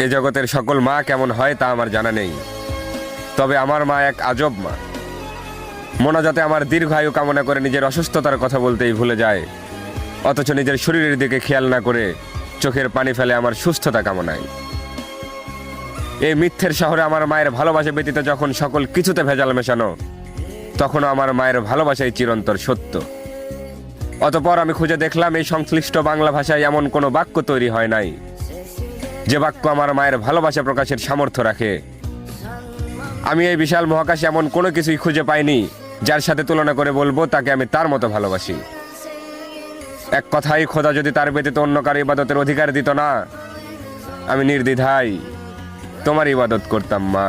এ জগতের সকল মা কেমন হয় তা আমার জানা নেই, তবে আমার মা এক আজব মা। মোনাজাতে আমার দীর্ঘায়ু কামনা করে নিজের অসুস্থতার কথা বলতেই ভুলে যায়, অথচ নিজের শরীরের দিকে খেয়াল না করে চোখের পানি ফেলে আমার সুস্থতা কামনায়। এই মিথ্যের শহরে আমার মায়ের ভালোবাসা ব্যতীত যখন সকল কিছুতে ভেজাল মেশানো, তখনও আমার মায়ের ভালোবাসাই চিরন্তর সত্য। অতঃপর আমি খুঁজে দেখলাম এই সংশ্লিষ্ট বাংলা ভাষায় এমন কোনো বাক্য তৈরি হয় নাই যে বাক্য আমার মায়ের ভালোবাসা প্রকাশের সামর্থ্য রাখে। আমি এই বিশাল মহাকাশে এমন কোনো কিছুই খুঁজে পাইনি যার সাথে তুলনা করে বলবো তাকে আমি তার মতো ভালোবাসি। এক কথাই, খোদা যদি তার ব্যতীত অন্য কারো ইবাদতের অধিকার দিত না, আমি নির্দ্বিধায় তোমার ইবাদত করতাম মা।